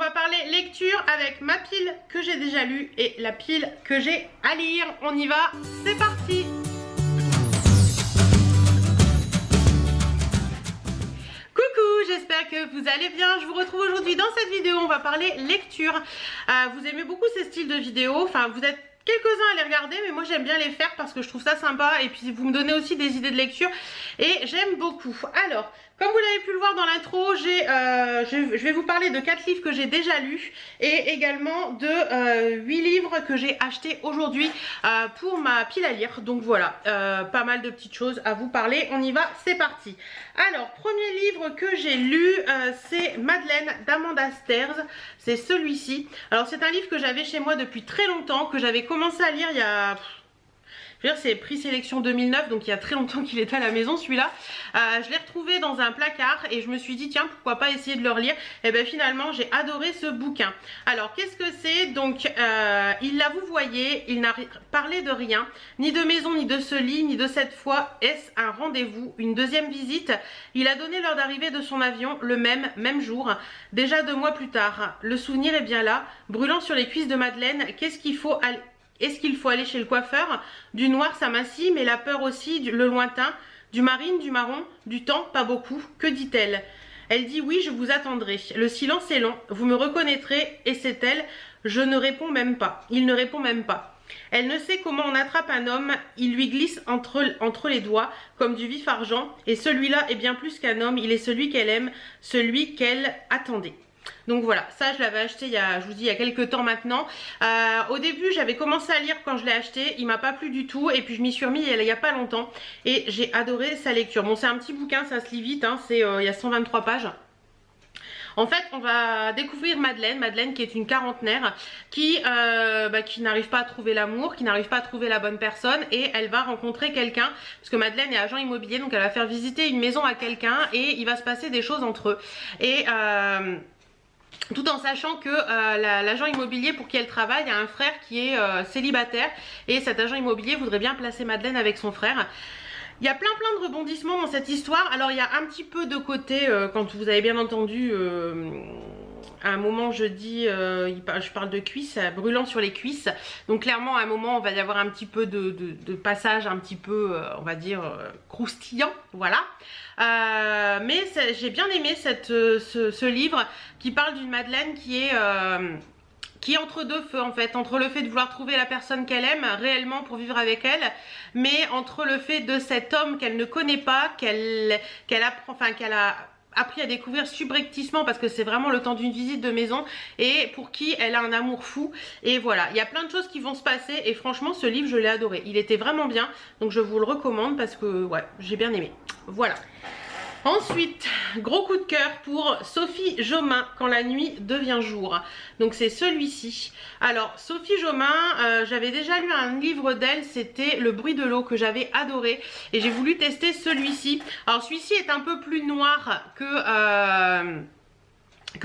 va parler lecture avec ma pile que j'ai déjà lue et la pile que j'ai à lire. On y va, c'est parti. Coucou, j'espère que vous allez bien. Je vous retrouve aujourd'hui dans cette vidéo. On va parler lecture. Vous aimez beaucoup ces styles de vidéos, enfin vous êtes quelques-uns à les regarder, mais moi j'aime bien les faire parce que je trouve ça sympa et puis vous me donnez aussi des idées de lecture et j'aime beaucoup. Alors, comme vous l'avez pu le voir dans l'intro, je vais vous parler de 4 livres que j'ai déjà lus et également de 8 livres que j'ai achetés aujourd'hui pour ma pile à lire. Donc voilà, pas mal de petites choses à vous parler. On y va, c'est parti. Alors, premier livre que j'ai lu, c'est Madeleine d'Amanda Stairs. C'est celui-ci. Alors, c'est un livre que j'avais chez moi depuis très longtemps, que j'avais commencé à lire il y a... Je veux dire, c'est prix sélection 2009, donc il y a très longtemps qu'il était à la maison celui-là. Je l'ai retrouvé dans un placard et je me suis dit tiens, pourquoi pas essayer de le relire. Et bien finalement j'ai adoré ce bouquin. Alors qu'est-ce que c'est? Donc il l'a, vous voyez, il n'a parlé de rien, ni de maison, ni de ce lit, ni de cette fois. Est-ce un rendez-vous, une deuxième visite? Il a donné l'heure d'arrivée de son avion le même jour, déjà 2 mois plus tard. Le souvenir est bien là, brûlant sur les cuisses de Madeleine. Qu'est-ce qu'il faut aller... Est-ce qu'il faut aller chez le coiffeur? Du noir, ça m'assit, mais la peur aussi, le lointain. Du marine, du marron, du temps, pas beaucoup. Que dit-elle? Elle dit oui, je vous attendrai. Le silence est long, vous me reconnaîtrez, et c'est elle. Je ne réponds même pas. Il ne répond même pas. Elle ne sait comment on attrape un homme, il lui glisse entre les doigts comme du vif argent, et celui-là est bien plus qu'un homme, il est celui qu'elle aime, celui qu'elle attendait. Donc voilà, ça je l'avais acheté il y a, je vous dis, il y a quelques temps maintenant. Au début j'avais commencé à lire quand je l'ai acheté, il m'a pas plu du tout et puis je m'y suis remis il y a pas longtemps et j'ai adoré sa lecture. Bon, c'est un petit bouquin, ça se lit vite, hein, il y a 123 pages. En fait, on va découvrir Madeleine qui est une quarantenaire qui n'arrive pas à trouver l'amour, qui n'arrive pas à trouver la bonne personne et elle va rencontrer quelqu'un parce que Madeleine est agent immobilier, donc elle va faire visiter une maison à quelqu'un et il va se passer des choses entre eux. Et tout en sachant que l'agent immobilier pour qui elle travaille a un frère qui est célibataire et cet agent immobilier voudrait bien placer Madeleine avec son frère. Il y a plein de rebondissements dans cette histoire. Alors il y a un petit peu de côté, quand vous avez bien entendu, à un moment je dis, je parle de cuisses, brûlant sur les cuisses. Donc clairement à un moment on va y avoir un petit peu de passage un petit peu, on va dire, croustillant, voilà. Mais j'ai bien aimé ce livre qui parle d'une Madeleine qui est entre deux feux en fait, entre le fait de vouloir trouver la personne qu'elle aime réellement pour vivre avec elle, mais entre le fait de cet homme qu'elle ne connaît pas, qu'elle a appris à découvrir subrepticement parce que c'est vraiment le temps d'une visite de maison et pour qui elle a un amour fou. Et voilà, il y a plein de choses qui vont se passer et franchement ce livre je l'ai adoré, il était vraiment bien, donc je vous le recommande parce que ouais, j'ai bien aimé. Voilà. Ensuite, gros coup de cœur pour Sophie Jomain, Quand la nuit devient jour. Donc c'est celui-ci. Alors Sophie Jomain, j'avais déjà lu un livre d'elle, c'était Le bruit de l'eau que j'avais adoré. Et j'ai voulu tester celui-ci. Alors celui-ci est un peu plus noir que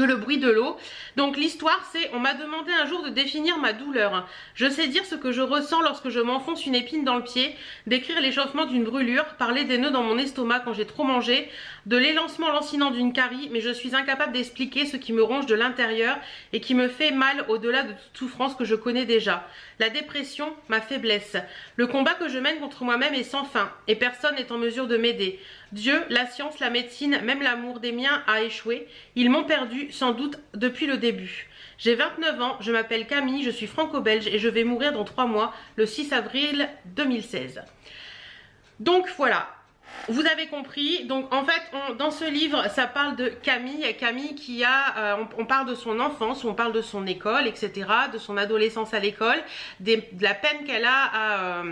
Le bruit de l'eau. Donc l'histoire c'est, on m'a demandé un jour de définir ma douleur. Je sais dire ce que je ressens lorsque je m'enfonce une épine dans le pied, décrire l'échauffement d'une brûlure, parler des nœuds dans mon estomac quand j'ai trop mangé, de l'élancement lancinant d'une carie, mais je suis incapable d'expliquer ce qui me ronge de l'intérieur et qui me fait mal au-delà de toute souffrance que je connais déjà. La dépression, ma faiblesse. Le combat que je mène contre moi-même est sans fin et personne n'est en mesure de m'aider. Dieu, la science, la médecine, même l'amour des miens a échoué. Ils m'ont perdu, sans doute, depuis le début. J'ai 29 ans, je m'appelle Camille, je suis franco-belge et je vais mourir dans 3 mois, le 6 avril 2016. Donc voilà, vous avez compris. Donc en fait, dans ce livre, ça parle de Camille. Camille qui a, on parle de son enfance, on parle de son école, etc., de son adolescence à l'école, de la peine qu'elle a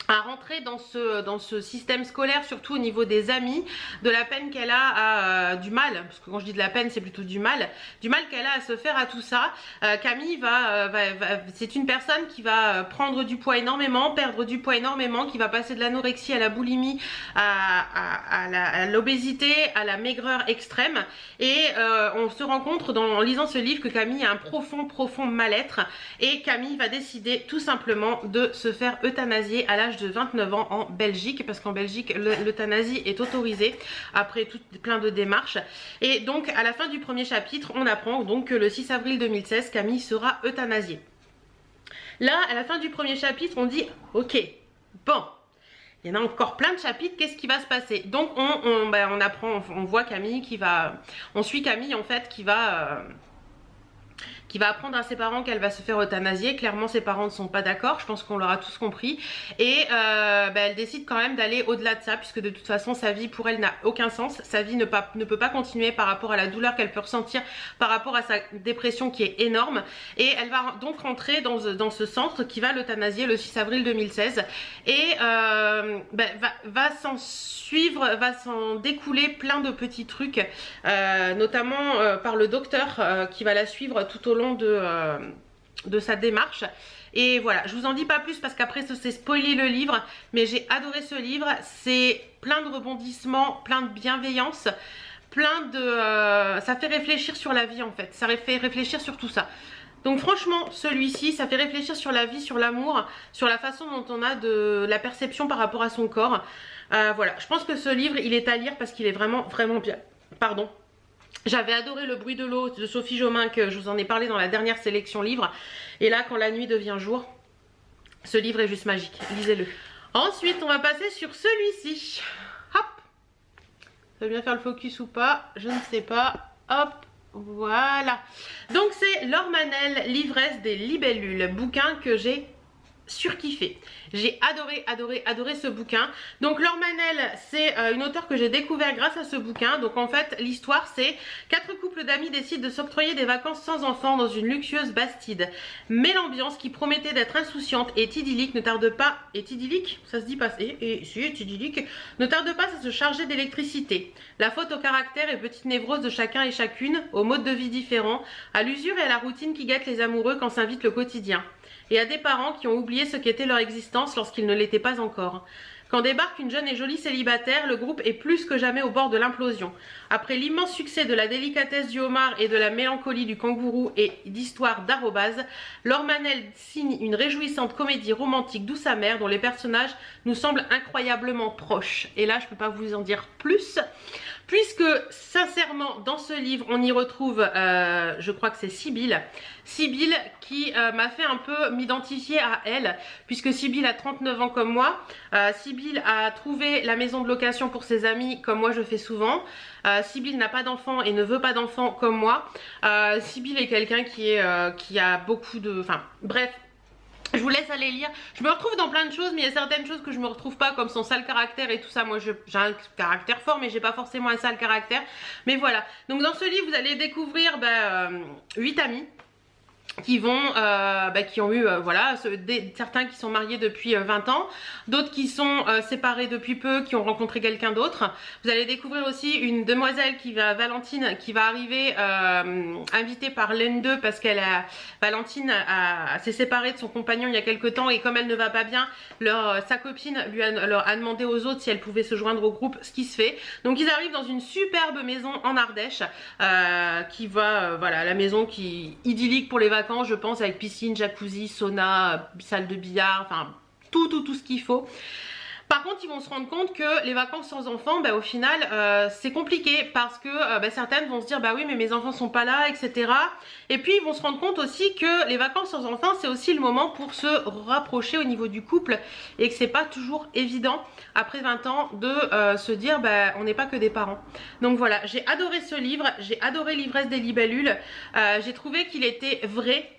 à rentrer dans ce système scolaire, surtout au niveau des amis, de la peine qu'elle a du mal, parce que quand je dis de la peine c'est plutôt du mal qu'elle a à se faire à tout ça. Camille c'est une personne qui va prendre du poids énormément, perdre du poids énormément, qui va passer de l'anorexie à la boulimie, à l'obésité, à la maigreur extrême, et on se rend compte en lisant ce livre que Camille a un profond mal-être, et Camille va décider tout simplement de se faire euthanasier à l'âge l'âge de 29 ans en Belgique, parce qu'en Belgique l'euthanasie est autorisée après plein de démarches. Et donc à la fin du premier chapitre, on apprend donc que le 6 avril 2016, Camille sera euthanasiée. Là, à la fin du premier chapitre, on dit ok, bon, il y en a encore plein de chapitres, qu'est-ce qui va se passer? Donc on apprend, on voit Camille on suit Camille en fait qui va apprendre à ses parents qu'elle va se faire euthanasier. Clairement ses parents ne sont pas d'accord, je pense qu'on l'aura tous compris. Et elle décide quand même d'aller au-delà de ça, puisque de toute façon sa vie pour elle n'a aucun sens. Sa vie ne peut pas continuer par rapport à la douleur qu'elle peut ressentir, par rapport à sa dépression qui est énorme. Et elle va donc rentrer dans ce centre qui va l'euthanasier le 6 avril 2016. Et va s'en découler plein de petits trucs, notamment par le docteur qui va la suivre tout au long de sa démarche. Et voilà, je vous en dis pas plus parce qu'après c'est spoiler le livre, mais j'ai adoré ce livre. C'est plein de rebondissements, plein de bienveillance, ça fait réfléchir sur la vie en fait, ça fait réfléchir sur tout ça. Donc franchement celui-ci ça fait réfléchir sur la vie, sur l'amour, sur la façon dont on a de la perception par rapport à son corps. Voilà, je pense que ce livre il est à lire parce qu'il est vraiment bien. Pardon. J'avais adoré Le bruit de l'eau de Sophie Jomain, que je vous en ai parlé dans la dernière sélection livre. Et là, Quand la nuit devient jour, ce livre est juste magique. Lisez-le. Ensuite, on va passer sur celui-ci. Hop. Ça va bien faire le focus ou pas? Je ne sais pas. Hop. Voilà. Donc c'est Laure Manel, L'ivresse des libellules. Bouquin que j'ai surkiffé. J'ai adoré ce bouquin. Donc Laure Manel, c'est une auteure que j'ai découvert grâce à ce bouquin. Donc en fait l'histoire c'est 4 couples d'amis décident de s'octroyer des vacances sans enfants dans une luxueuse Bastide. Mais l'ambiance qui promettait d'être insouciante et idyllique ne tarde pas, ça se dit pas, et si est idyllique, ne tarde pas à se charger d'électricité. La faute au caractère et petite névrose de chacun et chacune, aux modes de vie différents, à l'usure et à la routine qui guettent les amoureux quand s'invite le quotidien. Et à des parents qui ont oublié ce qu'était leur existence lorsqu'ils ne l'étaient pas encore. Quand débarque une jeune et jolie célibataire, le groupe est plus que jamais au bord de l'implosion. Après l'immense succès de La délicatesse du homard et de La mélancolie du kangourou et d'Histoire d'arrobase, Laure Manel signe une réjouissante comédie romantique douce amère dont les personnages nous semblent incroyablement proches. Et là, je ne peux pas vous en dire plus, puisque sincèrement, dans ce livre, on y retrouve, je crois que c'est Sibylle qui m'a fait un peu m'identifier à elle, puisque Sibylle a 39 ans comme moi. Sibylle a trouvé la maison de location pour ses amis comme moi je fais souvent. Sibylle n'a pas d'enfant et ne veut pas d'enfant comme moi. Sibylle est quelqu'un qui a beaucoup de... Enfin bref, je vous laisse aller lire. Je me retrouve dans plein de choses, mais il y a certaines choses que je me retrouve pas, comme son sale caractère et tout ça. Moi j'ai un caractère fort, mais j'ai pas forcément un sale caractère. Mais voilà, donc dans ce livre vous allez découvrir 8 amis qui ont eu voilà, certains qui sont mariés depuis 20 ans, d'autres qui sont séparés depuis peu, qui ont rencontré quelqu'un d'autre. Vous allez découvrir aussi une demoiselle Valentine, qui va arriver invitée par l'N2 parce Valentine s'est séparée de son compagnon il y a quelques temps, et comme elle ne va pas bien, sa copine leur a demandé aux autres si elle pouvait se joindre au groupe, ce qui se fait. Donc ils arrivent dans une superbe maison en Ardèche, voilà, la maison qui idyllique pour les vacances, je pense, avec piscine, jacuzzi, sauna, salle de billard, enfin tout ce qu'il faut. Par contre, ils vont se rendre compte que les vacances sans enfants, au final, c'est compliqué, parce que certaines vont se dire oui, mais mes enfants sont pas là, etc. Et puis ils vont se rendre compte aussi que les vacances sans enfants, c'est aussi le moment pour se rapprocher au niveau du couple, et que c'est pas toujours évident après 20 ans de se dire on n'est pas que des parents. Donc voilà, j'ai adoré ce livre, j'ai adoré L'ivresse des libellules. J'ai trouvé qu'il était vrai,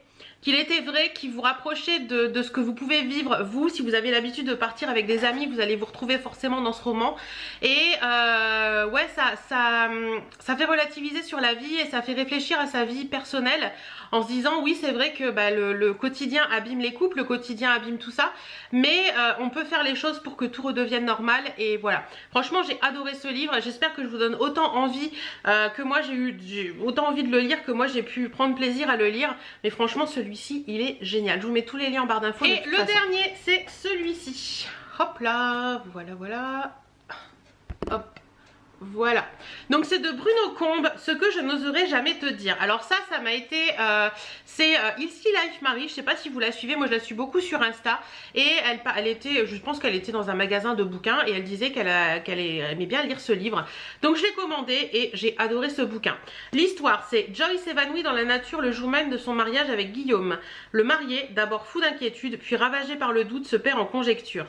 qui vous rapprochait de ce que vous pouvez vivre vous. Si vous avez l'habitude de partir avec des amis, vous allez vous retrouver forcément dans ce roman. Et ouais, ça fait relativiser sur la vie, et ça fait réfléchir à sa vie personnelle, en se disant oui, c'est vrai que le quotidien abîme les couples, le quotidien abîme tout ça, mais on peut faire les choses pour que tout redevienne normal. Et voilà, franchement j'ai adoré ce livre. J'espère que je vous donne autant envie que moi j'ai autant envie de le lire, que moi j'ai pu prendre plaisir à le lire. Mais franchement celui-ci il est génial. Je vous mets tous les liens en barre d'infos. Et le dernier c'est celui-ci. Hop là, voilà. Hop. Voilà, donc c'est de Bruno Combe, ce que je n'oserais jamais te dire. Alors ça m'a été, c'est Ilsi Life Marie, je sais pas si vous la suivez, moi je la suis beaucoup sur Insta. Et elle était, je pense qu'elle était dans un magasin de bouquins et elle disait qu'elle aimait bien lire ce livre. Donc je l'ai commandé et j'ai adoré ce bouquin. L'histoire, c'est Joy s'évanouit dans la nature le jour même de son mariage avec Guillaume. Le marié, d'abord fou d'inquiétude, puis ravagé par le doute, se perd en conjectures.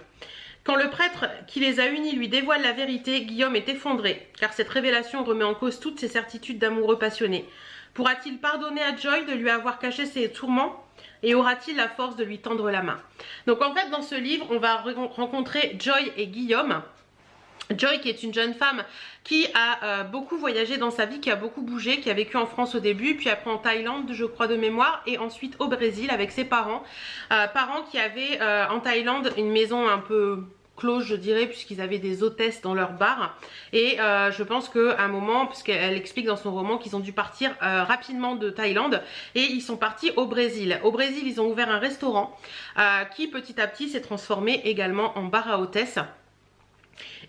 Quand le prêtre qui les a unis lui dévoile la vérité, Guillaume est effondré, car cette révélation remet en cause toutes ses certitudes d'amoureux passionné. Pourra-t-il pardonner à Joy de lui avoir caché ses tourments et aura-t-il la force de lui tendre la main? Donc en fait dans ce livre on va rencontrer Joy et Guillaume. Joy qui est une jeune femme qui a beaucoup voyagé dans sa vie, qui a beaucoup bougé, qui a vécu en France au début, puis après en Thaïlande je crois de mémoire, et ensuite au Brésil avec ses parents. Parents qui avaient en Thaïlande une maison un peu close je dirais, puisqu'ils avaient des hôtesses dans leur bar. Et je pense qu'à un moment, puisqu'elle explique dans son roman qu'ils ont dû partir rapidement de Thaïlande et ils sont partis au Brésil. Au Brésil ils ont ouvert un restaurant qui petit à petit s'est transformé également en bar à hôtesses.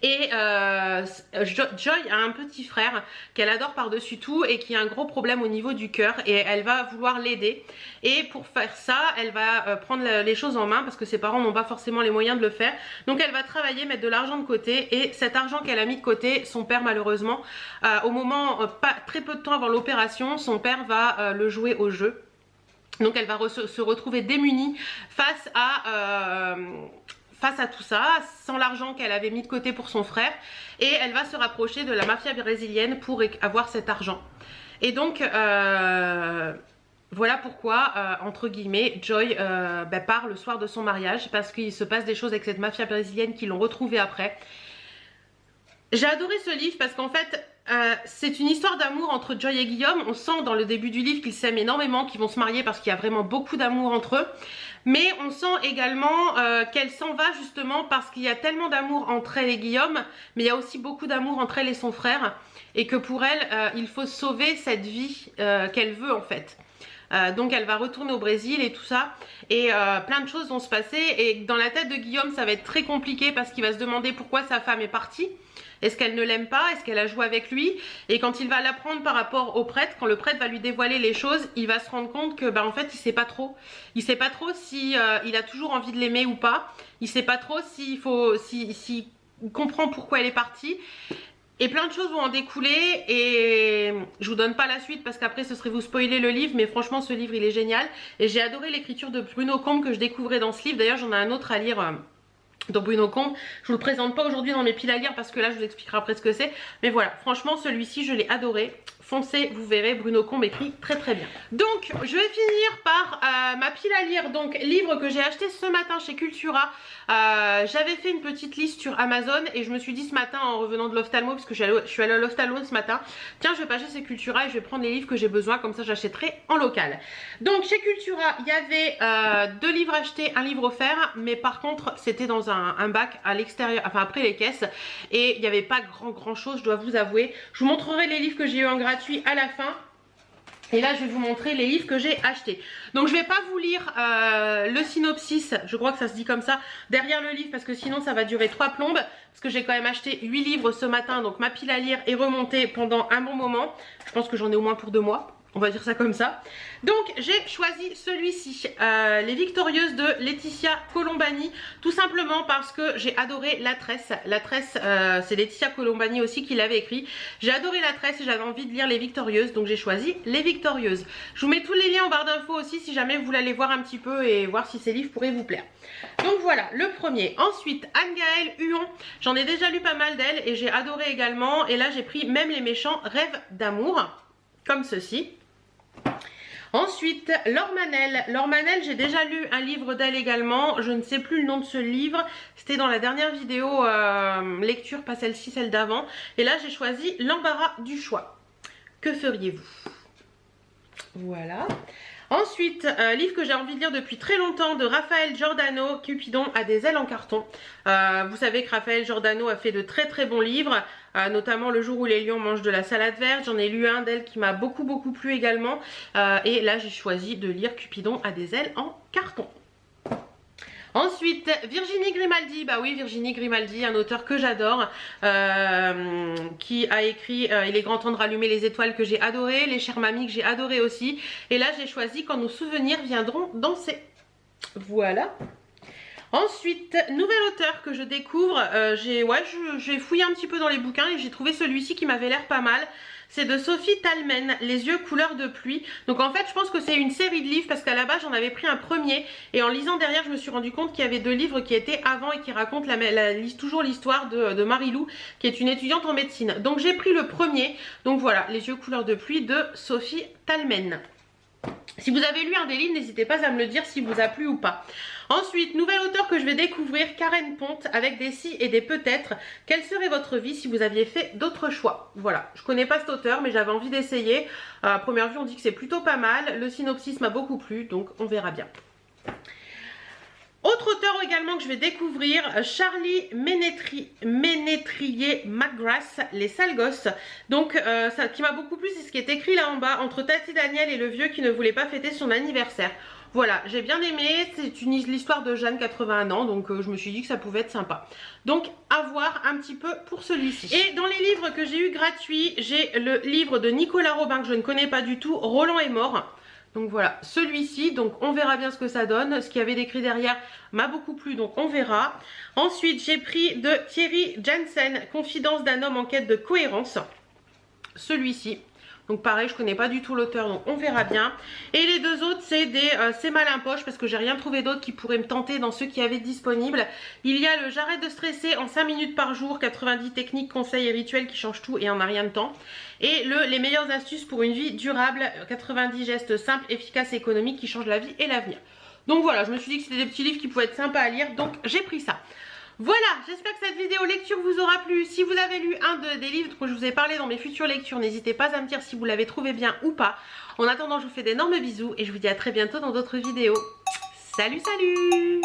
Et Joy a un petit frère qu'elle adore par-dessus tout et qui a un gros problème au niveau du cœur et elle va vouloir l'aider. Et pour faire ça, elle va prendre les choses en main parce que ses parents n'ont pas forcément les moyens de le faire. Donc elle va travailler, mettre de l'argent de côté et cet argent qu'elle a mis de côté, son père malheureusement, au moment, très peu de temps avant l'opération, son père va le jouer au jeu. Donc elle va se retrouver démunie face à tout ça, sans l'argent qu'elle avait mis de côté pour son frère, et elle va se rapprocher de la mafia brésilienne pour avoir cet argent. Et donc voilà pourquoi entre guillemets Joy part le soir de son mariage, parce qu'il se passe des choses avec cette mafia brésilienne qui l'ont retrouvée après. J'ai adoré ce livre parce qu'en fait c'est une histoire d'amour entre Joy et Guillaume. On sent dans le début du livre qu'ils s'aiment énormément, qu'ils vont se marier parce qu'il y a vraiment beaucoup d'amour entre eux. Mais on sent également qu'elle s'en va justement parce qu'il y a tellement d'amour entre elle et Guillaume, mais il y a aussi beaucoup d'amour entre elle et son frère. Et que pour elle, il faut sauver cette vie qu'elle veut en fait. Donc elle va retourner au Brésil et tout ça. Et plein de choses vont se passer. Et dans la tête de Guillaume, ça va être très compliqué parce qu'il va se demander pourquoi sa femme est partie. Est-ce qu'elle ne l'aime pas? Est-ce qu'elle a joué avec lui? Et quand il va l'apprendre par rapport au prêtre, quand le prêtre va lui dévoiler les choses, il va se rendre compte que en fait il sait pas trop. Il sait pas trop si il a toujours envie de l'aimer ou pas. Il sait pas trop s'il comprend pourquoi elle est partie. Et plein de choses vont en découler et je vous donne pas la suite parce qu'après ce serait vous spoiler le livre, mais franchement ce livre il est génial. Et j'ai adoré l'écriture de Bruno Combe que je découvrais dans ce livre. D'ailleurs j'en ai un autre à lire dans Bruno Combe. Je vous le présente pas aujourd'hui dans mes piles à lire parce que là je vous expliquerai après ce que c'est. Mais voilà, franchement celui-ci je l'ai adoré. Foncez, vous verrez, Bruno Combe écrit très très bien. Donc je vais finir par ma pile à lire, donc livre que j'ai acheté ce matin chez Cultura. J'avais fait une petite liste sur Amazon et je me suis dit ce matin en revenant de l'ophtalmo, parce que je suis allée à l'ophtalmo ce matin, tiens je vais pas chez Cultura et je vais prendre les livres que j'ai besoin, comme ça j'achèterai en local. Donc chez Cultura il y avait 2 livres achetés, un livre offert, mais par contre c'était dans un bac à l'extérieur, enfin après les caisses, et il n'y avait pas grand chose, je dois vous avouer. Je vous montrerai les livres que j'ai eu en gratuit à la fin. Et là je vais vous montrer les livres que j'ai achetés. Donc je vais pas vous lire le synopsis, je crois que ça se dit comme ça, derrière le livre, parce que sinon ça va durer 3 plombes. Parce que j'ai quand même acheté 8 livres ce matin, donc ma pile à lire est remontée pendant un bon moment. Je pense que j'en ai au moins pour 2 mois. On va dire ça comme ça. Donc j'ai choisi celui-ci, Les Victorieuses de Laetitia Colombani. Tout simplement parce que j'ai adoré La Tresse. La Tresse, c'est Laetitia Colombani aussi qui l'avait écrit. J'ai adoré La Tresse et j'avais envie de lire Les Victorieuses. Donc j'ai choisi Les Victorieuses. Je vous mets tous les liens en barre d'infos aussi si jamais vous voulez aller voir un petit peu et voir si ces livres pourraient vous plaire. Donc voilà, le premier. Ensuite, Anne-Gaëlle Huon. J'en ai déjà lu pas mal d'elle et j'ai adoré également. Et là j'ai pris Même les méchants rêvent d'amour. Comme ceci. Ensuite, Laure Manel. Laure Manel, j'ai déjà lu un livre d'elle également. Je ne sais plus le nom de ce livre. C'était dans la dernière vidéo lecture, pas celle-ci, celle d'avant. Et là, j'ai choisi L'embarras du choix. Que feriez-vous? Voilà. Ensuite, livre que j'ai envie de lire depuis très longtemps de Raphaël Giordano, Cupidon a des ailes en carton. Vous savez que Raphaël Giordano a fait de très bons livres, notamment Le jour où les lions mangent de la salade verte. J'en ai lu un d'elle qui m'a beaucoup plu également. Et là j'ai choisi de lire Cupidon a des ailes en carton. Ensuite, Virginie Grimaldi, bah oui, Virginie Grimaldi, un auteur que j'adore, qui a écrit Il est grand temps de rallumer les étoiles, que j'ai adoré, Les chères mamies, que j'ai adoré aussi. Et là, j'ai choisi Quand nos souvenirs viendront danser. Voilà. Ensuite, nouvel auteur que je découvre, j'ai fouillé un petit peu dans les bouquins et j'ai trouvé celui-ci qui m'avait l'air pas mal. C'est de Sophie Talmen, Les yeux couleur de pluie. Donc en fait je pense que c'est une série de livres parce qu'à la base j'en avais pris un premier et en lisant derrière je me suis rendu compte qu'il y avait 2 livres qui étaient avant et qui racontent toujours l'histoire de Marilou qui est une étudiante en médecine. Donc j'ai pris le premier, donc voilà, Les yeux couleur de pluie de Sophie Talmen. Si vous avez lu un des livres, n'hésitez pas à me le dire si vous a plu ou pas. Ensuite, nouvel auteur que je vais découvrir, Karen Ponte, avec des si et des peut-être. Quelle serait votre vie si vous aviez fait d'autres choix? Voilà, je connais pas cet auteur, mais j'avais envie d'essayer. À première vue, on dit que c'est plutôt pas mal. Le synopsis m'a beaucoup plu, donc on verra bien. Autre auteur également que je vais découvrir, Charlie Ménétrier-McGrath, Les sales gosses. Donc, ça qui m'a beaucoup plu, c'est ce qui est écrit là en bas, entre Tati Daniel et le vieux qui ne voulait pas fêter son anniversaire. Voilà, j'ai bien aimé, c'est l'histoire de Jeanne, 81 ans, donc je me suis dit que ça pouvait être sympa. Donc, à voir un petit peu pour celui-ci. Et dans les livres que j'ai eu gratuits, j'ai le livre de Nicolas Robin que je ne connais pas du tout, Roland est mort. Donc voilà, celui-ci, donc on verra bien ce que ça donne. Ce qu'il y avait décrit derrière m'a beaucoup plu, donc on verra. Ensuite, j'ai pris de Thierry Jensen, Confidence d'un homme en quête de cohérence. Celui-ci. Donc pareil, je connais pas du tout l'auteur, donc on verra bien. Et les 2 autres, c'est des C'est malin poche, parce que j'ai rien trouvé d'autre qui pourrait me tenter dans ceux qui avaient disponibles. Il y a le J'arrête de stresser en 5 minutes par jour, 90 techniques, conseils et rituels qui changent tout et en a rien de temps. Et Les meilleures astuces pour une vie durable, 90 gestes simples, efficaces et économiques qui changent la vie et l'avenir. Donc voilà, je me suis dit que c'était des petits livres qui pouvaient être sympas à lire, donc j'ai pris ça. Voilà, j'espère que cette vidéo lecture vous aura plu. Si vous avez lu un des livres que je vous ai parlé dans mes futures lectures, n'hésitez pas à me dire si vous l'avez trouvé bien ou pas. En attendant, je vous fais d'énormes bisous et je vous dis à très bientôt dans d'autres vidéos. Salut, salut!